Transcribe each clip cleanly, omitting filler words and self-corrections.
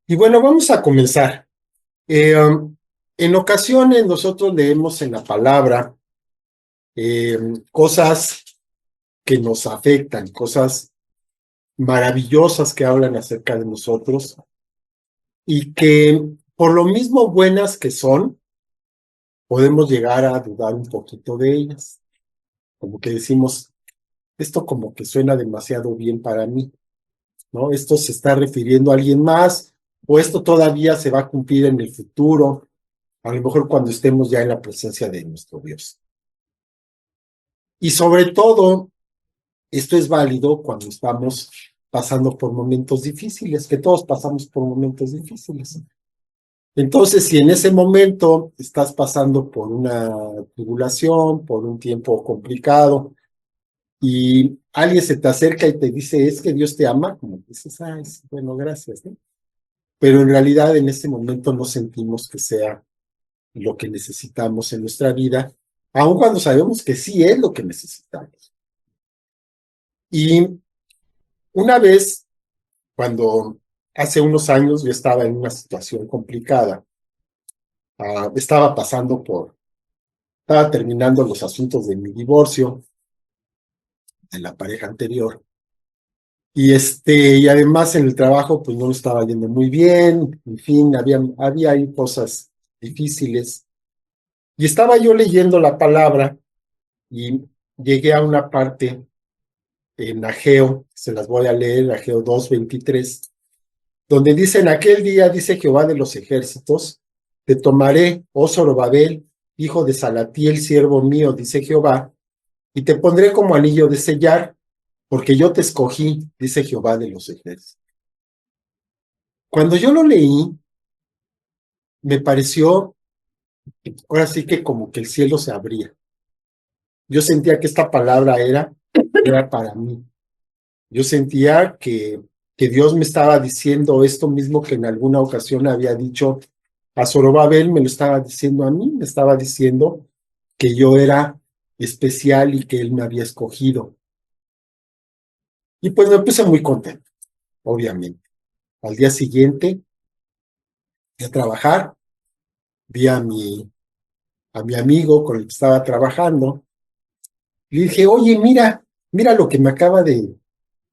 Y bueno, vamos a comenzar. En ocasiones nosotros leemos en la palabra eh, cosas que nos afectan, cosas maravillosas que hablan acerca de nosotros y que por lo mismo buenas que son, podemos llegar a dudar un poquito de ellas. Como que decimos, esto como que suena demasiado bien para mí, ¿no? Esto se está refiriendo a alguien más o esto todavía se va a cumplir en el futuro, a lo mejor cuando estemos ya en la presencia de nuestro Dios. Y sobre todo, esto es válido cuando estamos pasando por momentos difíciles, que todos pasamos por momentos difíciles. Entonces, si en ese momento estás pasando por una tribulación, por un tiempo complicado, y alguien se te acerca y te dice, es que Dios te ama, como dices, ah, bueno, gracias, ¿no? Pero en realidad en ese momento no sentimos que sea lo que necesitamos en nuestra vida, aun cuando sabemos que sí es lo que necesitamos. Y una vez, cuando hace unos años yo estaba en una situación complicada, estaba terminando los asuntos de mi divorcio, de la pareja anterior, y además en el trabajo pues no lo estaba yendo muy bien, en fin, había ahí cosas difíciles, y estaba yo leyendo la palabra y llegué a una parte en Ageo, se las voy a leer, Ageo 2:23, donde dice, en aquel día, dice Jehová de los ejércitos, te tomaré, oh Zorobabel, hijo de Salatiel, siervo mío, dice Jehová, y te pondré como anillo de sellar, porque yo te escogí, dice Jehová de los ejércitos. Cuando yo lo leí, me pareció, ahora sí que como que el cielo se abría. Yo sentía que esta palabra era para mí. Yo sentía que Dios me estaba diciendo esto mismo que en alguna ocasión había dicho a Zorobabel, me lo estaba diciendo a mí, me estaba diciendo que yo era especial y que él me había escogido. Y pues me puse muy contento, obviamente. Al día siguiente, fui a trabajar, vi a mi amigo con el que estaba trabajando, y le dije, oye, mira lo que me acaba de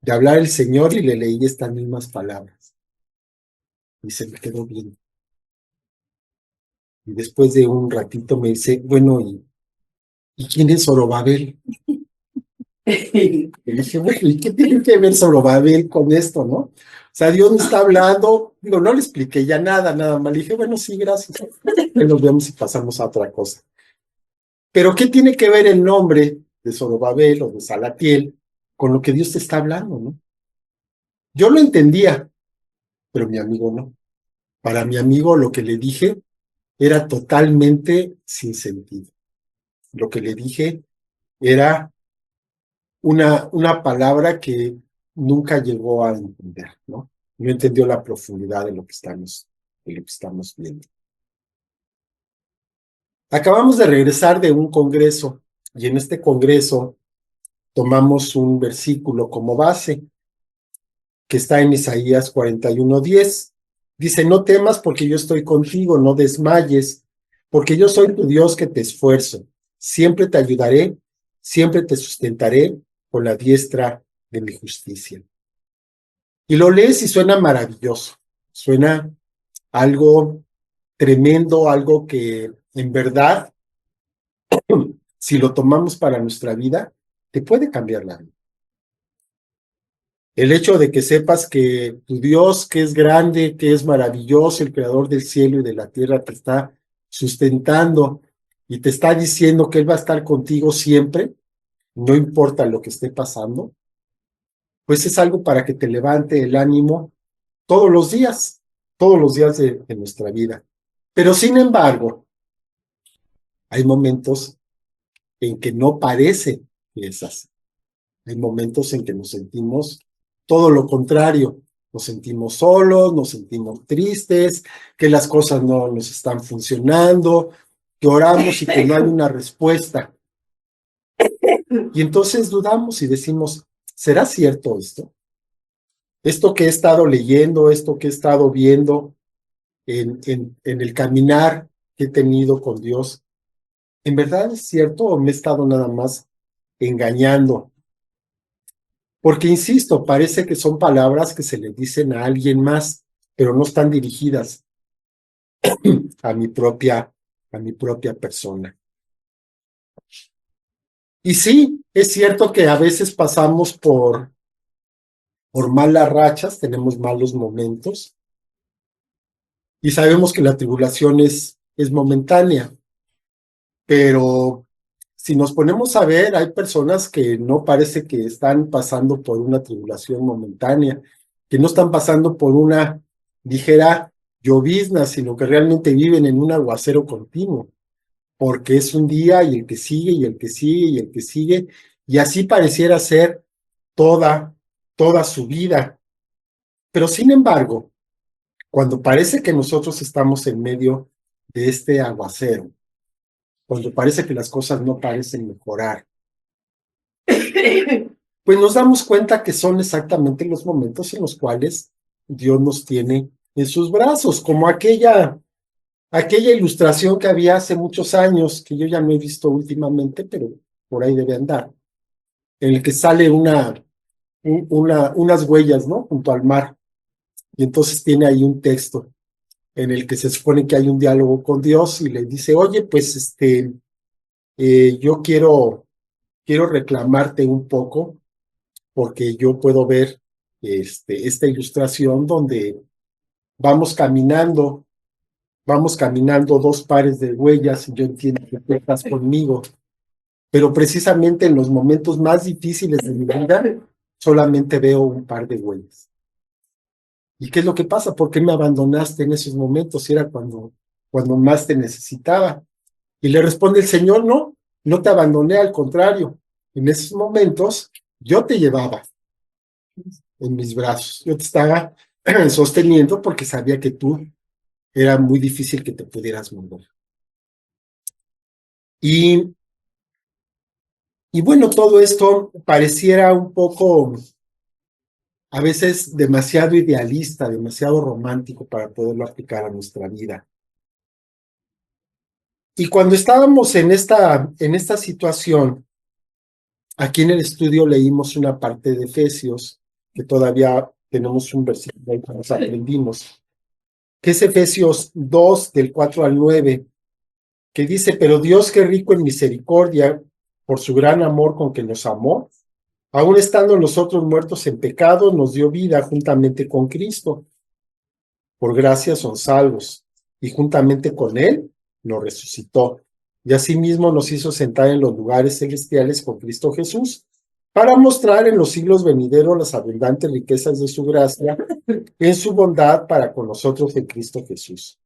hablar el Señor, y le leí estas mismas palabras. Y se me quedó bien. Y después de un ratito me dice, bueno, ¿y quién es Zorobabel? Y dije, bueno, ¿y qué tiene que ver Zorobabel con esto, no? O sea, Dios me está hablando, digo, no le expliqué ya nada más. Le dije, bueno, sí, gracias. Ahí nos vemos y pasamos a otra cosa. Pero ¿qué tiene que ver el nombre de Zorobabel o de Salatiel con lo que Dios te está hablando, no? Yo lo entendía, pero mi amigo no. Para mi amigo lo que le dije era totalmente sin sentido. Lo que le dije era una palabra que nunca llegó a entender, ¿no? No entendió la profundidad de lo que estamos viendo. Acabamos de regresar de un congreso y en este congreso tomamos un versículo como base que está en Isaías 41:10. Dice, no temas porque yo estoy contigo, no desmayes, porque yo soy tu Dios que te esfuerzo. Siempre te ayudaré, siempre te sustentaré con la diestra de mi justicia. Y lo lees y suena maravilloso, suena algo tremendo, algo que en verdad, si lo tomamos para nuestra vida, te puede cambiar la vida. El hecho de que sepas que tu Dios, que es grande, que es maravilloso, el creador del cielo y de la tierra, te está sustentando y te está diciendo que Él va a estar contigo siempre, no importa lo que esté pasando, pues es algo para que te levante el ánimo todos los días de nuestra vida. Pero sin embargo, hay momentos en que no parece que es así. Hay momentos en que nos sentimos todo lo contrario. Nos sentimos solos, nos sentimos tristes, que las cosas no nos están funcionando, que oramos y que no hay una respuesta. Y entonces dudamos y decimos, ¿será cierto esto? esto que he estado leyendo, esto que he estado viendo en el caminar que he tenido con Dios, ¿en verdad es cierto o me he estado nada más engañando? Porque, insisto, parece que son palabras que se le dicen a alguien más, pero no están dirigidas a mi propia persona. Y sí, es cierto que a veces pasamos por malas rachas, tenemos malos momentos, y sabemos que la tribulación es momentánea, pero si nos ponemos a ver, hay personas que no parece que están pasando por una tribulación momentánea, que no están pasando por una ligera llovizna, sino que realmente viven en un aguacero continuo, porque es un día y el que sigue y el que sigue y el que sigue, y así pareciera ser toda su vida. Pero sin embargo, cuando parece que nosotros estamos en medio de este aguacero, cuando parece que las cosas no parecen mejorar, pues nos damos cuenta que son exactamente los momentos en los cuales Dios nos tiene en sus brazos, como aquella ilustración que había hace muchos años, que yo ya no he visto últimamente, pero por ahí debe andar, en el que sale unas huellas, ¿no? Junto al mar, y entonces tiene ahí un texto en el que se supone que hay un diálogo con Dios y le dice, oye, pues yo quiero reclamarte un poco porque yo puedo ver esta ilustración donde vamos caminando dos pares de huellas y yo entiendo que tú estás conmigo, pero precisamente en los momentos más difíciles de mi vida solamente veo un par de huellas. ¿Y qué es lo que pasa? ¿Por qué me abandonaste en esos momentos? Si era cuando más te necesitaba. Y le responde el Señor, no, no te abandoné, al contrario, en esos momentos yo te llevaba en mis brazos, yo te estaba sosteniendo porque sabía que tú era muy difícil que te pudieras mover. Y, y bueno, todo esto pareciera un poco, a veces demasiado idealista, demasiado romántico para poderlo aplicar a nuestra vida. Y cuando estábamos en esta situación, aquí en el estudio leímos una parte de Efesios, que todavía tenemos un versículo ahí que nos aprendimos, que es Efesios 2, del 4 al 9, que dice, pero Dios que rico en misericordia, por su gran amor con que nos amó, aun estando nosotros muertos en pecado, nos dio vida juntamente con Cristo. Por gracia son salvos, y juntamente con Él nos resucitó, y asimismo nos hizo sentar en los lugares celestiales con Cristo Jesús, para mostrar en los siglos venideros las abundantes riquezas de su gracia, en su bondad para con nosotros en Cristo Jesús.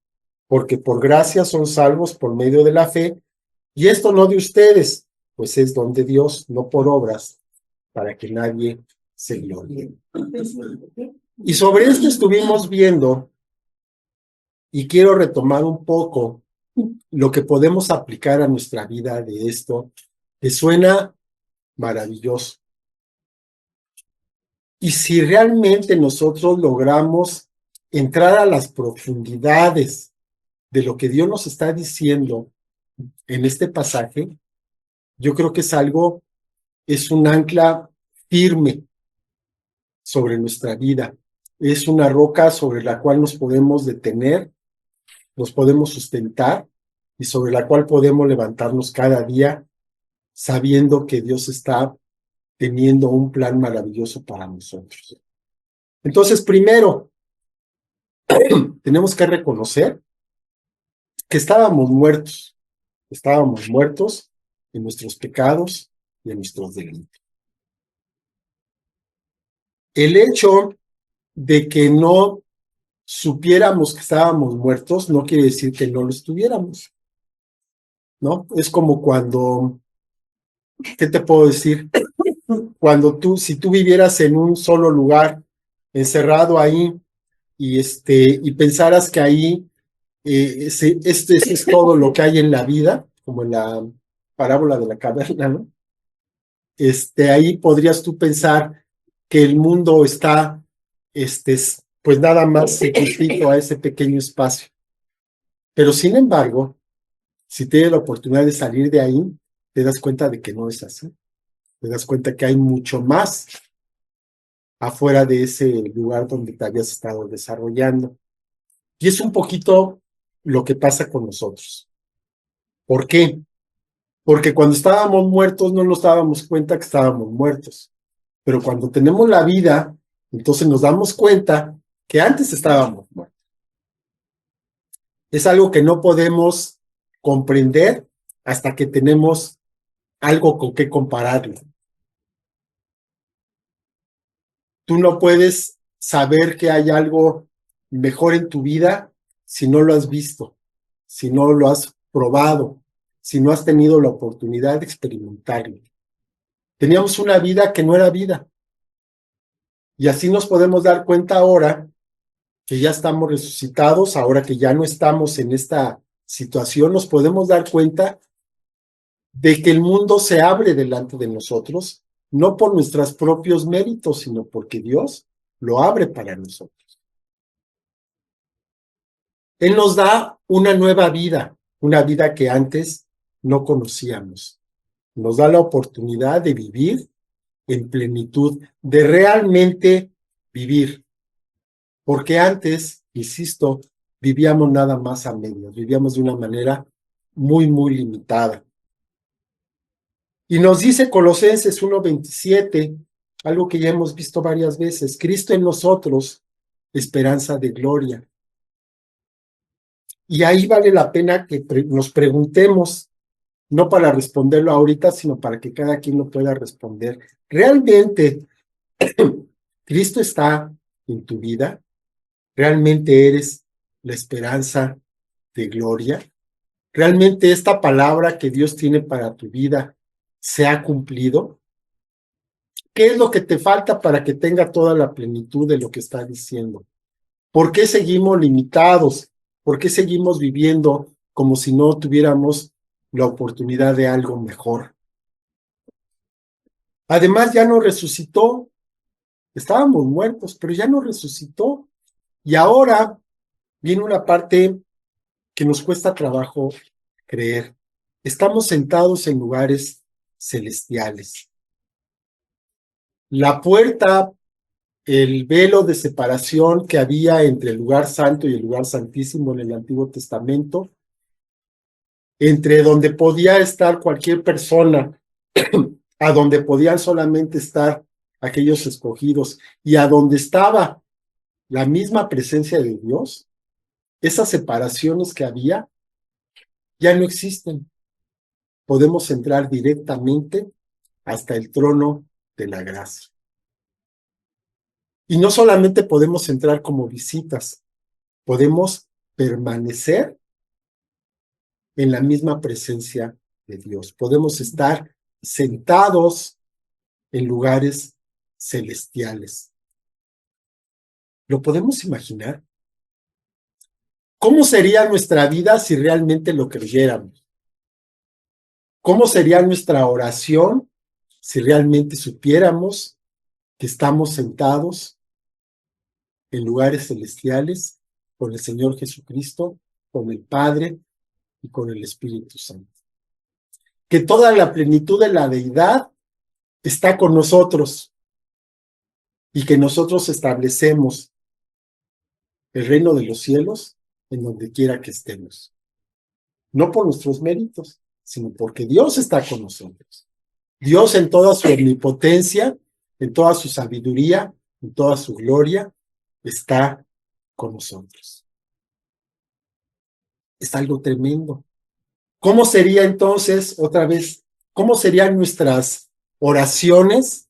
Porque por gracia son salvos por medio de la fe, y esto no de ustedes, pues es don de Dios, no por obras, para que nadie se gloríe. Y sobre esto estuvimos viendo, y quiero retomar un poco lo que podemos aplicar a nuestra vida de esto, que suena maravilloso. Y si realmente nosotros logramos entrar a las profundidades de lo que Dios nos está diciendo en este pasaje, yo creo que es un ancla firme sobre nuestra vida. Es una roca sobre la cual nos podemos detener, nos podemos sustentar y sobre la cual podemos levantarnos cada día sabiendo que Dios está teniendo un plan maravilloso para nosotros. Entonces, primero, tenemos que reconocer que estábamos muertos en nuestros pecados y en nuestros delitos. El hecho de que no supiéramos que estábamos muertos no quiere decir que no lo estuviéramos, ¿no? Es como cuando, ¿qué te puedo decir? Si tú vivieras en un solo lugar, encerrado ahí, y pensaras que ahí este es todo lo que hay en la vida, como en la parábola de la caverna, ¿no? Ahí podrías tú pensar que el mundo está pues nada más circunscrito a ese pequeño espacio. Pero sin embargo, si tienes la oportunidad de salir de ahí, te das cuenta de que no es así. Te das cuenta que hay mucho más afuera de ese lugar donde te habías estado desarrollando. Y es un poquito lo que pasa con nosotros. ¿Por qué? Porque cuando estábamos muertos no nos dábamos cuenta que estábamos muertos. Pero cuando tenemos la vida, entonces nos damos cuenta que antes estábamos muertos. Es algo que no podemos comprender hasta que tenemos algo con qué compararlo. Tú no puedes saber que hay algo mejor en tu vida si no lo has visto, si no lo has probado, si no has tenido la oportunidad de experimentarlo. Teníamos una vida que no era vida. Y así nos podemos dar cuenta ahora que ya estamos resucitados, ahora que ya no estamos en esta situación, nos podemos dar cuenta de que el mundo se abre delante de nosotros, no por nuestros propios méritos, sino porque Dios lo abre para nosotros. Él nos da una nueva vida, una vida que antes no conocíamos. Nos da la oportunidad de vivir en plenitud, de realmente vivir. Porque antes, insisto, vivíamos nada más a medias, vivíamos de una manera muy, muy limitada. Y nos dice Colosenses 1:27, algo que ya hemos visto varias veces, Cristo en nosotros, esperanza de gloria. Y ahí vale la pena que nos preguntemos, no para responderlo ahorita, sino para que cada quien lo pueda responder. ¿Realmente Cristo está en tu vida? ¿Realmente eres la esperanza de gloria? ¿Realmente esta palabra que Dios tiene para tu vida se ha cumplido? ¿Qué es lo que te falta para que tenga toda la plenitud de lo que está diciendo? ¿Por qué seguimos limitados? ¿Por qué seguimos viviendo como si no tuviéramos la oportunidad de algo mejor? Además, ya no resucitó. Estábamos muertos, pero ya no resucitó. Y ahora viene una parte que nos cuesta trabajo creer. Estamos sentados en lugares celestiales. La puerta, el velo de separación que había entre el lugar santo y el lugar santísimo en el Antiguo Testamento, entre donde podía estar cualquier persona, a donde podían solamente estar aquellos escogidos, y a donde estaba la misma presencia de Dios, esas separaciones que había ya no existen. Podemos entrar directamente hasta el trono de la gracia. Y no solamente podemos entrar como visitas, podemos permanecer en la misma presencia de Dios. Podemos estar sentados en lugares celestiales. ¿Lo podemos imaginar? ¿Cómo sería nuestra vida si realmente lo creyéramos? ¿Cómo sería nuestra oración si realmente supiéramos que estamos sentados en lugares celestiales con el Señor Jesucristo, con el Padre y con el Espíritu Santo? Que toda la plenitud de la deidad está con nosotros y que nosotros establecemos el reino de los cielos en donde quiera que estemos. No por nuestros méritos, sino porque Dios está con nosotros. Dios en toda su omnipotencia, en toda su sabiduría, en toda su gloria, está con nosotros. Es algo tremendo. ¿Cómo sería entonces, otra vez, cómo serían nuestras oraciones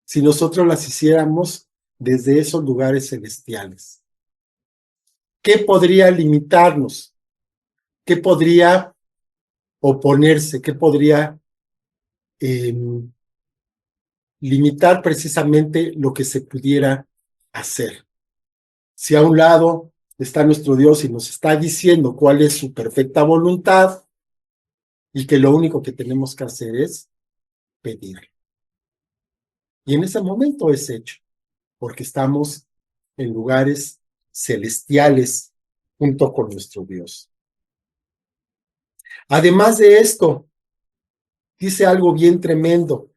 si nosotros las hiciéramos desde esos lugares celestiales? ¿Qué podría limitarnos? ¿Qué podría oponerse? ¿Qué podría limitar precisamente lo que se pudiera hacer? Si a un lado está nuestro Dios y nos está diciendo cuál es su perfecta voluntad y que lo único que tenemos que hacer es pedirlo. Y en ese momento es hecho, porque estamos en lugares celestiales junto con nuestro Dios. Además de esto, dice algo bien tremendo.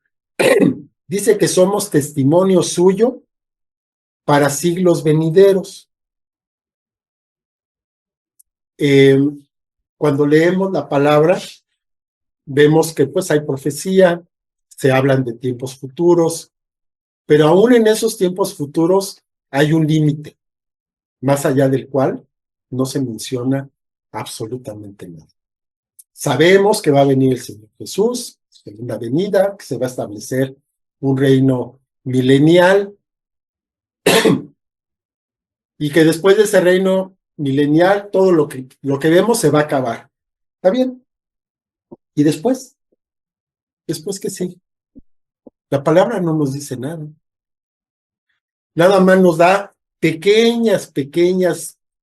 Dice que somos testimonio suyo para siglos venideros. Cuando leemos la palabra, vemos que pues hay profecía, se hablan de tiempos futuros, pero aún en esos tiempos futuros hay un límite, más allá del cual no se menciona absolutamente nada. Sabemos que va a venir el Señor Jesús, segunda venida, que se va a establecer un reino milenial, y que después de ese reino milenial, todo lo que vemos se va a acabar. ¿Está bien? ¿Y después? ¿Después qué sigue? La palabra no nos dice nada. Nada más nos da pequeñas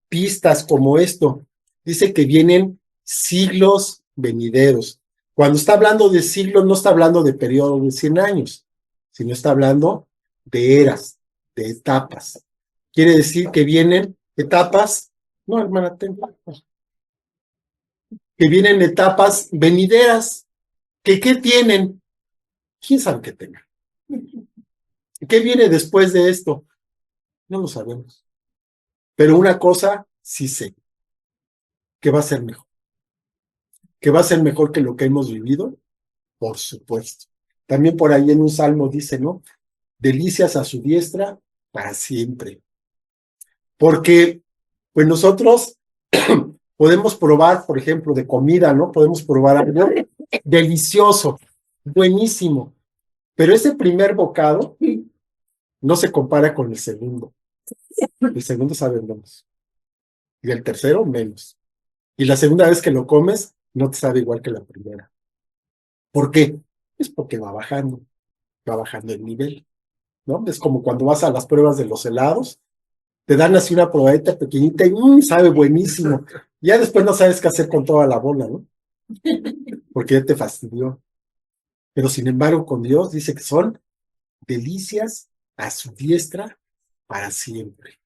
pistas como esto. Dice que vienen siglos venideros. Cuando está hablando de siglos, no está hablando de periodos de 100 años, sino está hablando de eras, de etapas. Quiere decir que vienen etapas, no, hermana, que vienen etapas venideras. ¿Qué tienen? ¿Quién sabe qué tengan? ¿Qué viene después de esto? No lo sabemos. Pero una cosa sí sé, que va a ser mejor. Que va a ser mejor que lo que hemos vivido, por supuesto. También por ahí en un salmo dice, ¿no? Delicias a su diestra para siempre. Porque, pues nosotros podemos probar, por ejemplo, de comida, ¿no? Podemos probar algo delicioso, buenísimo. Pero ese primer bocado no se compara con el segundo. El segundo sabe menos. Y el tercero, menos. Y la segunda vez que lo comes, no te sabe igual que la primera. ¿Por qué? Es porque va bajando el nivel, ¿no? Es como cuando vas a las pruebas de los helados, te dan así una probadita pequeñita y sabe buenísimo. Ya después no sabes qué hacer con toda la bola, ¿no? Porque ya te fastidió. Pero sin embargo, con Dios dice que son delicias a su diestra para siempre.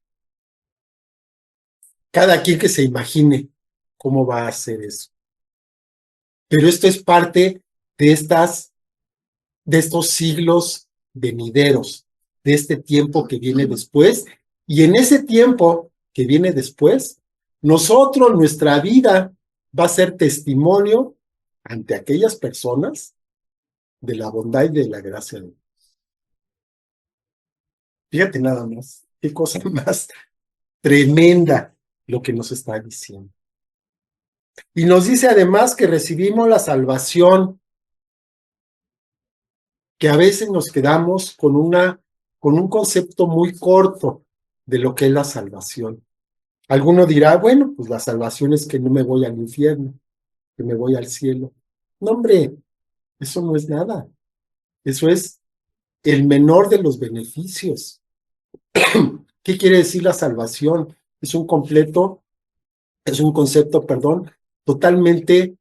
Cada quien que se imagine cómo va a hacer eso. Pero esto es parte de estos siglos venideros, de este tiempo que viene después. Y en ese tiempo que viene después, nosotros, nuestra vida va a ser testimonio ante aquellas personas de la bondad y de la gracia de Dios. Fíjate nada más, qué cosa más tremenda lo que nos está diciendo. Y nos dice además que recibimos la salvación, que a veces nos quedamos con un concepto muy corto de lo que es la salvación. Alguno dirá, bueno, pues la salvación es que no me voy al infierno, que me voy al cielo. No, hombre, eso no es nada. Eso es el menor de los beneficios. ¿Qué quiere decir la salvación? Es un concepto, totalmente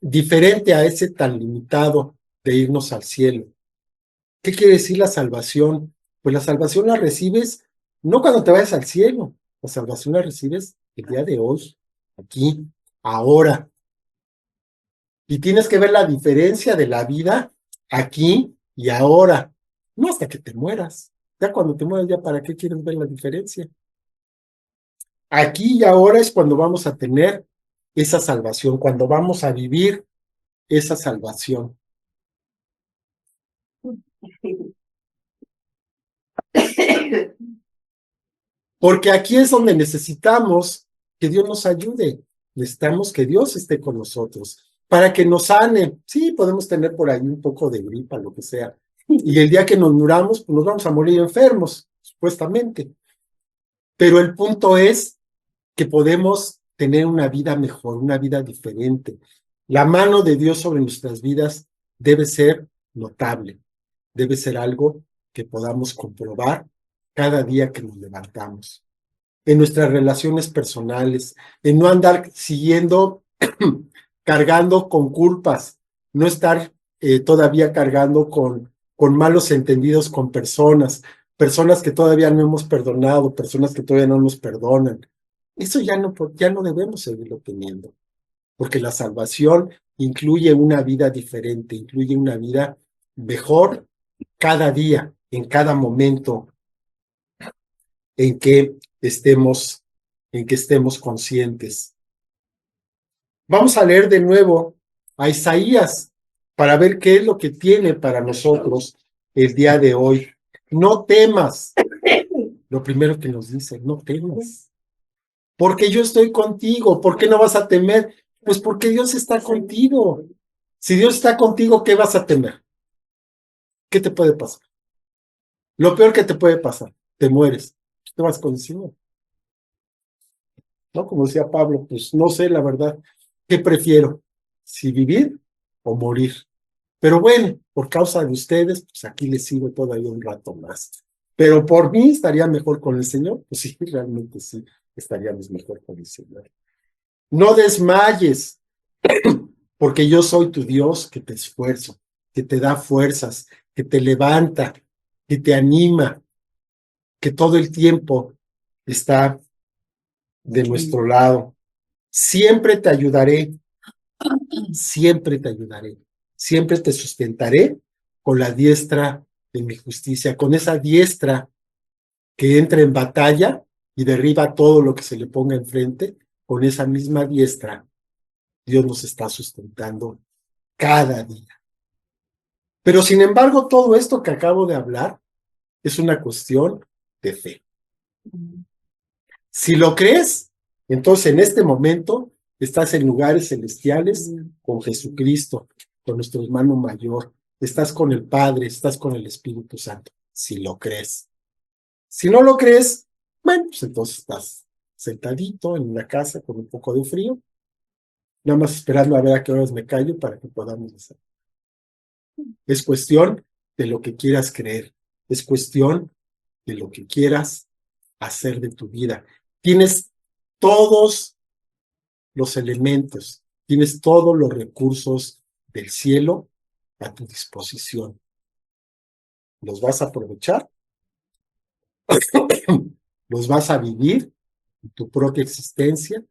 diferente a ese tan limitado de irnos al cielo. ¿Qué quiere decir la salvación? Pues la salvación la recibes no cuando te vayas al cielo, la salvación la recibes el día de hoy, aquí, ahora. Y tienes que ver la diferencia de la vida aquí y ahora, no hasta que te mueras. Ya cuando te mueras, ya para qué quieres ver la diferencia. Aquí y ahora es cuando vamos a tener esa salvación, cuando vamos a vivir esa salvación. Porque aquí es donde necesitamos que Dios nos ayude. Necesitamos que Dios esté con nosotros para que nos sane. Sí, podemos tener por ahí un poco de gripa, lo que sea. Y el día que nos muramos, pues nos vamos a morir enfermos, supuestamente. Pero el punto es que podemos tener una vida mejor, una vida diferente. La mano de Dios sobre nuestras vidas debe ser notable, debe ser algo que podamos comprobar cada día que nos levantamos, en nuestras relaciones personales, en no andar siguiendo, cargando con culpas, no estar todavía cargando con malos entendidos con personas, personas que todavía no hemos perdonado, personas que todavía no nos perdonan. Eso ya no debemos seguirlo teniendo, porque la salvación incluye una vida diferente, incluye una vida mejor cada día, en cada momento en que estemos, conscientes. Vamos a leer de nuevo a Isaías para ver qué es lo que tiene para nosotros el día de hoy. No temas. Lo primero que nos dice, no temas. Porque yo estoy contigo. ¿Por qué no vas a temer? Pues porque Dios está contigo. Si Dios está contigo, ¿qué vas a temer? ¿Qué te puede pasar? Lo peor que te puede pasar, te mueres. Te vas con el Señor. ¿No? Como decía Pablo, pues no sé la verdad, ¿qué prefiero? Si vivir o morir. Pero bueno, por causa de ustedes, pues aquí les sigo todavía un rato más. Pero por mí estaría mejor con el Señor, pues sí, realmente sí, estaríamos mejor con el Señor. No desmayes, porque yo soy tu Dios que te esfuerzo, que te da fuerzas, que te levanta, que te anima, que todo el tiempo está de nuestro lado. Siempre te ayudaré, siempre te ayudaré, siempre te sustentaré con la diestra de mi justicia, con esa diestra que entra en batalla y derriba todo lo que se le ponga enfrente, con esa misma diestra Dios nos está sustentando cada día. Pero sin embargo, todo esto que acabo de hablar es una cuestión de fe. Si lo crees, entonces en este momento estás en lugares celestiales con Jesucristo, con nuestro hermano mayor, estás con el Padre, estás con el Espíritu Santo, si lo crees. Si no lo crees, bueno, pues entonces estás sentadito en una casa con un poco de frío, nada más esperando a ver a qué horas me callo para que podamos hacer. Es cuestión de lo que quieras creer, es cuestión de lo que quieras hacer de tu vida. Tienes todos los elementos, tienes todos los recursos del cielo a tu disposición. ¿Los vas a aprovechar? ¿Los vas a vivir en tu propia existencia?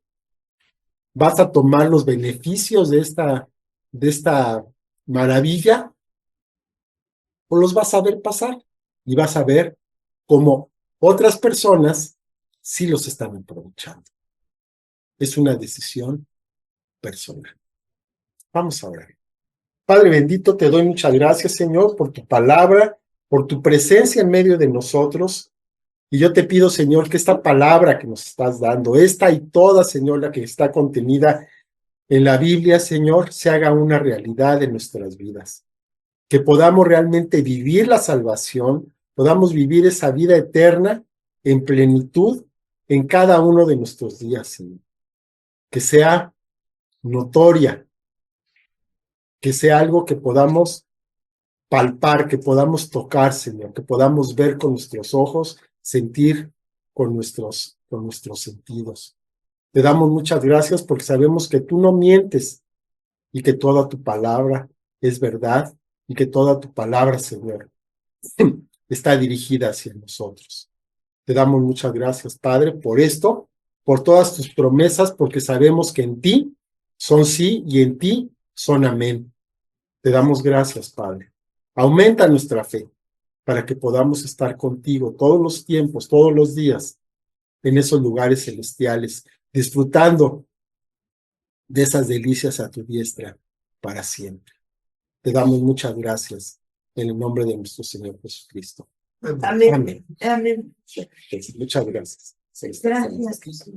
¿Vas a tomar los beneficios de esta maravilla? ¿O los vas a ver pasar? Y vas a ver cómo otras personas sí los están aprovechando. Es una decisión personal. Vamos a orar. Padre bendito, te doy muchas gracias, Señor, por tu palabra, por tu presencia en medio de nosotros. Y yo te pido, Señor, que esta palabra que nos estás dando, esta y toda, Señor, la que está contenida en la Biblia, Señor, se haga una realidad en nuestras vidas. Que podamos realmente vivir la salvación, podamos vivir esa vida eterna en plenitud en cada uno de nuestros días, Señor. Que sea notoria, que sea algo que podamos palpar, que podamos tocar, Señor, que podamos ver con nuestros ojos, sentir con nuestros sentidos. Te damos muchas gracias porque sabemos que tú no mientes y que toda tu palabra es verdad y que toda tu palabra, Señor, está dirigida hacia nosotros. Te damos muchas gracias, Padre, por esto, por todas tus promesas, porque sabemos que en ti son sí y en ti son amén. Te damos gracias, Padre. Aumenta nuestra fe para que podamos estar contigo todos los tiempos, todos los días, en esos lugares celestiales, disfrutando de esas delicias a tu diestra para siempre. Te damos muchas gracias en el nombre de nuestro Señor Jesucristo. Amén. Amén. Amén. Muchas gracias. Gracias.